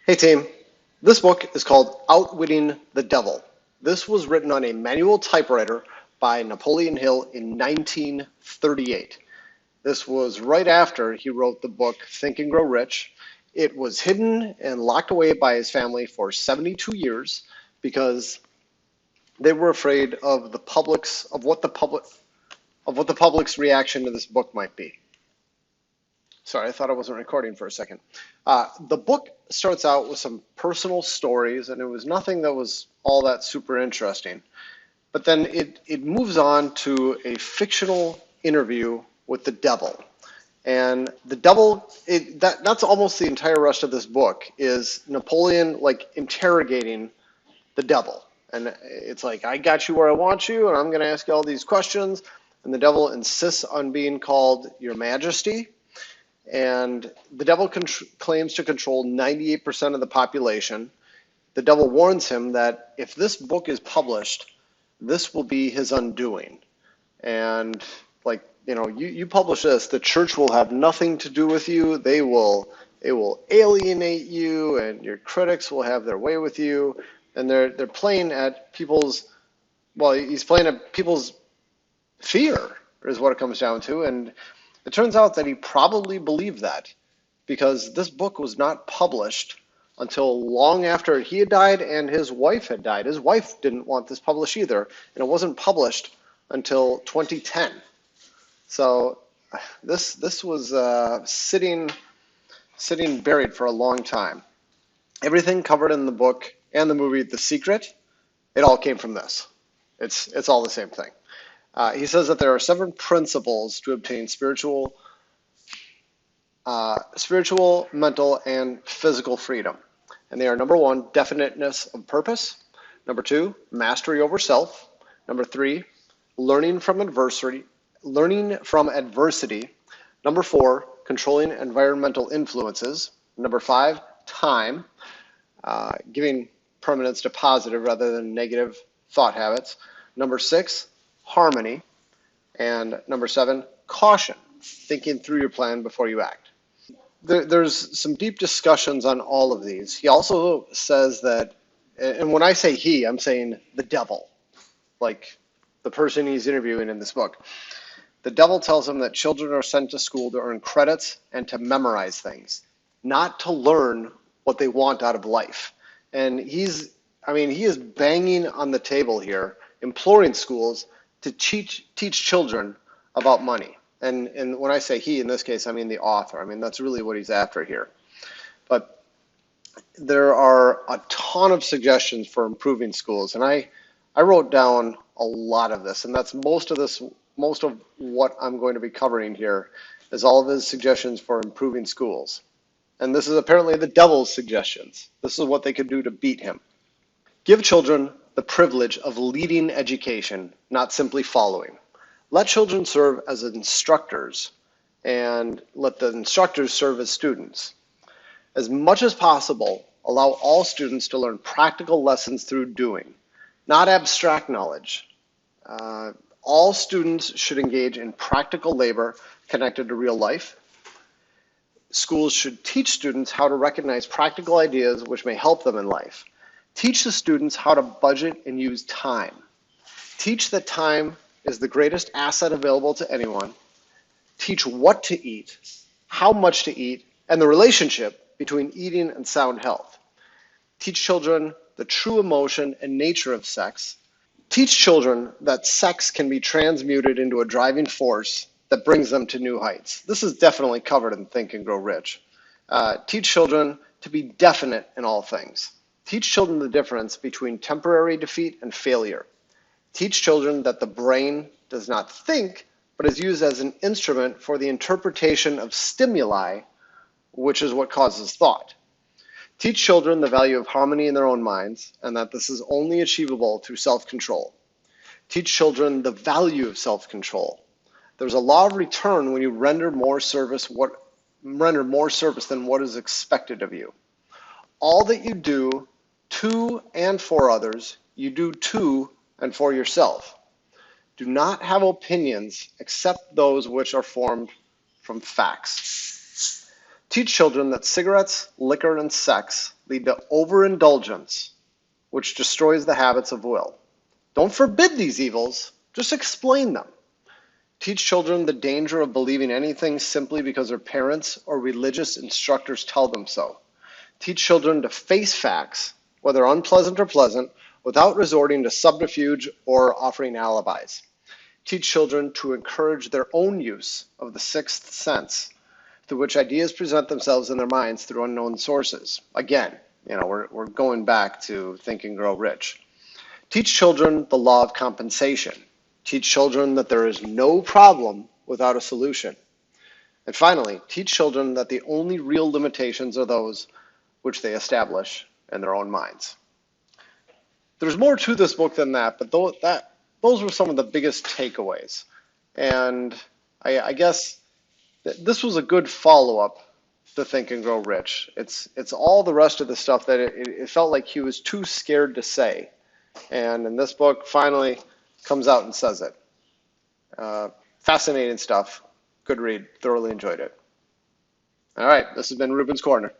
Hey team, this book is called Outwitting the Devil. This was written on a manual typewriter by Napoleon Hill in 1938. This was right after he wrote the book Think and Grow Rich. It was hidden and locked away by his family for 72 years because they were afraid of what the public's reaction to this book might be. Sorry, I thought I wasn't recording for a second. The book starts out with some personal stories, and it was nothing that was all that super interesting. But then it moves on to a fictional interview with the devil. And the devil, that's almost the entire rest of this book, is Napoleon like interrogating the devil. And it's like, I got you where I want you, and I'm going to ask you all these questions. And the devil insists on being called Your Majesty. And the devil claims to control 98% of the population. The devil warns him that if this book is published, this will be his undoing. And you publish this, the church will have nothing to do with you. It will alienate you, and your critics will have their way with you. And they're playing at he's playing at people's fear is what it comes down to. And it turns out that he probably believed that because this book was not published until long after he had died and his wife had died. His wife didn't want this published either, and it wasn't published until 2010. So this was sitting buried for a long time. Everything covered in the book and the movie The Secret, it all came from this. It's all the same thing. He says that there are 7 principles to obtain spiritual, mental, and physical freedom. And they are: number 1, definiteness of purpose; number 2, mastery over self; number 3, learning from adversity; number 4, controlling environmental influences; number 5, time, giving permanence to positive rather than negative thought habits; number 6, harmony; and number 7, caution, thinking through your plan before you act. There's some deep discussions on all of these. He also says that, and when I say he, I'm saying the devil, like the person he's interviewing in this book. The devil tells him that children are sent to school to earn credits and to memorize things, not to learn what they want out of life. And he is banging on the table here, imploring schools to teach children about money. And when I say he, in this case, I mean the author. I mean, that's really what he's after here. But there are a ton of suggestions for improving schools. And I wrote down a lot of this. And that's most of what I'm going to be covering here is all of his suggestions for improving schools. And this is apparently the devil's suggestions. This is what they could do to beat him. Give children the privilege of leading education, not simply following. Let children serve as instructors, and let the instructors serve as students. As much as possible, allow all students to learn practical lessons through doing, not abstract knowledge. All students should engage in practical labor connected to real life. Schools should teach students how to recognize practical ideas which may help them in life. Teach the students how to budget and use time. Teach that time is the greatest asset available to anyone. Teach what to eat, how much to eat, and the relationship between eating and sound health. Teach children the true emotion and nature of sex. Teach children that sex can be transmuted into a driving force that brings them to new heights. This is definitely covered in Think and Grow Rich. Teach children to be definite in all things. Teach children the difference between temporary defeat and failure. Teach children that the brain does not think, but is used as an instrument for the interpretation of stimuli, which is what causes thought. Teach children the value of harmony in their own minds, and that this is only achievable through self-control. Teach children the value of self-control. There's a law of return when you render more service than what is expected of you. All that you do to and for others, you do to and for yourself. Do not have opinions except those which are formed from facts. Teach children that cigarettes, liquor, and sex lead to overindulgence, which destroys the habits of will. Don't forbid these evils, just explain them. Teach children the danger of believing anything simply because their parents or religious instructors tell them so. Teach children to face facts, whether unpleasant or pleasant, without resorting to subterfuge or offering alibis. Teach children to encourage their own use of the sixth sense, through which ideas present themselves in their minds through unknown sources. Again, we're going back to Think and Grow Rich. Teach children the law of compensation. Teach children that there is no problem without a solution. And finally, teach children that the only real limitations are those which they establish in their own minds. There's more to this book than that, but those were some of the biggest takeaways. And I guess this was a good follow-up to Think and Grow Rich. It's all the rest of the stuff that it felt like he was too scared to say. And in this book, finally comes out and says it. Fascinating stuff. Good read. Thoroughly enjoyed it. All right, this has been Reuben's Corner.